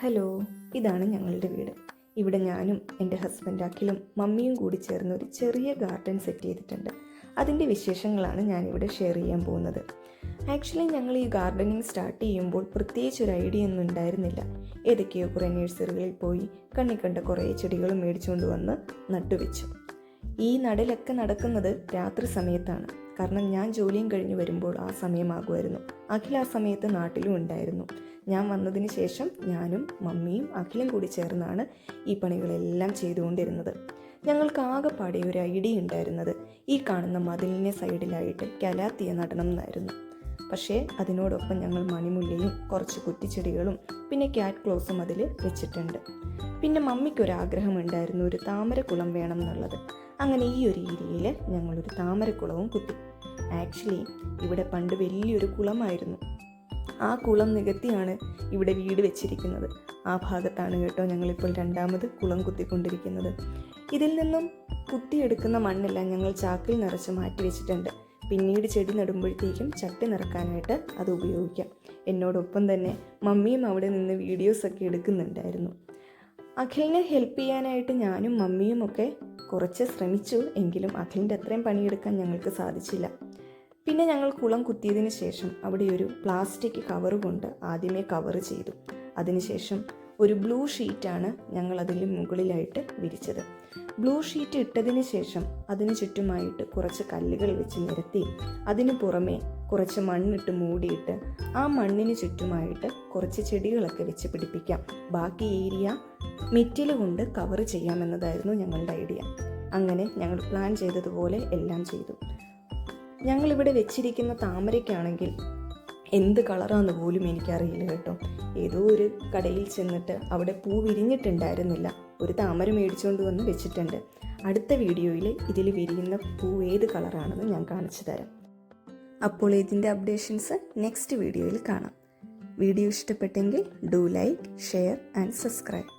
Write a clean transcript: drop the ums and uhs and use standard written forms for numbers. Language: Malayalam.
ഹലോ, ഇതാണ് ഞങ്ങളുടെ വീട്. ഇവിടെ ഞാനും എൻ്റെ ഹസ്ബൻഡ് അഖിലും മമ്മിയും കൂടി ചേർന്ന് ഒരു ചെറിയ ഗാർഡൻ സെറ്റ് ചെയ്തിട്ടുണ്ട്. അതിൻ്റെ വിശേഷങ്ങളാണ് ഞാനിവിടെ ഷെയർ ചെയ്യാൻ പോകുന്നത്. ആക്ച്വലി ഞങ്ങൾ ഈ ഗാർഡനിങ് സ്റ്റാർട്ട് ചെയ്യുമ്പോൾ പ്രത്യേകിച്ച് ഒരു ഐഡിയ ഒന്നും ഉണ്ടായിരുന്നില്ല. ഏതൊക്കെയോ കുറേ നഴ്സറികളിൽ പോയി കണ്ട കുറേ ചെടികളും മേടിച്ചുകൊണ്ട് വന്ന് നട്ടുവെച്ചു. ഈ നടലൊക്കെ നടക്കുന്നത് രാത്രി സമയത്താണ്. കാരണം ഞാൻ ജോലിയും കഴിഞ്ഞ് വരുമ്പോൾ ആ സമയമാകുമായിരുന്നു. അഖിൽ ആ സമയത്ത് നാട്ടിലും ഉണ്ടായിരുന്നു. ഞാൻ വന്നതിന് ശേഷം ഞാനും മമ്മിയും അഖിലും കൂടി ചേർന്നാണ് ഈ പണികളെല്ലാം ചെയ്തുകൊണ്ടിരുന്നത്. ഞങ്ങൾക്ക് ആകെപ്പാടെ ഒരു ഐഡിയ ഉണ്ടായിരുന്നത് ഈ കാണുന്ന മതിലിനെ സൈഡിലായിട്ട് കലാത്തിയ നടണം എന്നായിരുന്നു. പക്ഷേ അതിനോടൊപ്പം ഞങ്ങൾ മണിമുല്ലയും കുറച്ച് കുറ്റിച്ചെടികളും പിന്നെ ക്യാറ്റ് ക്ലോസും അതിൽ വെച്ചിട്ടുണ്ട്. പിന്നെ മമ്മിക്കൊരാഗ്രഹമുണ്ടായിരുന്നു ഒരു താമരക്കുളം വേണം എന്നുള്ളത്. അങ്ങനെ ഈ ഒരു ഏരിയയിൽ ഞങ്ങളൊരു താമരക്കുളവും കുത്തി. ആക്ച്വലി ഇവിടെ പണ്ട് വലിയൊരു കുളമായിരുന്നു. ആ കുളം നികത്തിയാണ് ഇവിടെ വീട് വെച്ചിരിക്കുന്നത്. ആ ഭാഗത്താണ് കേട്ടോ ഞങ്ങളിപ്പോൾ രണ്ടാമത് കുളം കുത്തിക്കൊണ്ടിരിക്കുന്നത്. ഇതിൽ നിന്നും കുത്തിയെടുക്കുന്ന മണ്ണെല്ലാം ഞങ്ങൾ ചാക്കിൽ നിറച്ച് മാറ്റി വെച്ചിട്ടുണ്ട്. പിന്നീട് ചെടി നടുമ്പോഴത്തേക്കും ചട്ടി നിറക്കാനായിട്ട് അത് ഉപയോഗിക്കാം. എന്നോടൊപ്പം തന്നെ മമ്മിയും അവിടെ നിന്ന് വീഡിയോസൊക്കെ എടുക്കുന്നുണ്ടായിരുന്നു. അഖിലിനെ ഹെൽപ്പ് ചെയ്യാനായിട്ട് ഞാനും മമ്മിയും ഒക്കെ കുറച്ച് ശ്രമിച്ചു. എങ്കിലും അഖിലിൻ്റെ അത്രയും പണിയെടുക്കാൻ ഞങ്ങൾക്ക് സാധിച്ചില്ല. പിന്നെ ഞങ്ങൾ കുളം കുത്തിയതിന് ശേഷം അവിടെ ഒരു പ്ലാസ്റ്റിക് കവർ കൊണ്ട് ആദ്യമേ കവർ ചെയ്തു. അതിനുശേഷം ഒരു ബ്ലൂ ഷീറ്റാണ് ഞങ്ങൾ അതിൽ മുകളിലായിട്ട് വിരിച്ചത്. ബ്ലൂ ഷീറ്റ് ഇട്ടതിന് ശേഷം അതിന് ചുറ്റുമായിട്ട് കുറച്ച് കല്ലുകൾ വെച്ച് നിരത്തി അതിന് പുറമെ കുറച്ച് മണ്ണിട്ട് മൂടിയിട്ട് ആ മണ്ണിന് ചുറ്റുമായിട്ട് കുറച്ച് ചെടികളൊക്കെ വെച്ച് പിടിപ്പിക്കാം. ബാക്കി ഏരിയ മെറ്റൽ കൊണ്ട് കവർ ചെയ്യാമെന്നതായിരുന്നു ഞങ്ങളുടെ ഐഡിയ. അങ്ങനെ ഞങ്ങൾ പ്ലാൻ ചെയ്തതുപോലെ എല്ലാം ചെയ്തു. ഞങ്ങളിവിടെ വെച്ചിരിക്കുന്ന താമരയ്ക്കാണെങ്കിൽ എന്ത് കളറാണെന്ന് പോലും എനിക്കറിയില്ല കേട്ടോ. ഏതോ ഒരു കടയിൽ ചെന്നിട്ട് അവിടെ പൂ വിരിഞ്ഞിട്ടുണ്ടായിരുന്നില്ല. ഒരു താമര മേടിച്ചുകൊണ്ട് വന്ന് വെച്ചിട്ടുണ്ട്. അടുത്ത വീഡിയോയിൽ ഇതിൽ വിരിയുന്ന പൂ ഏത് കളറാണെന്ന് ഞാൻ കാണിച്ചു തരാം. അപ്പോൾ ഇതിൻ്റെ അപ്ഡേഷൻസ് നെക്സ്റ്റ് വീഡിയോയിൽ കാണാം. വീഡിയോ ഇഷ്ടപ്പെട്ടെങ്കിൽ do like, share and subscribe.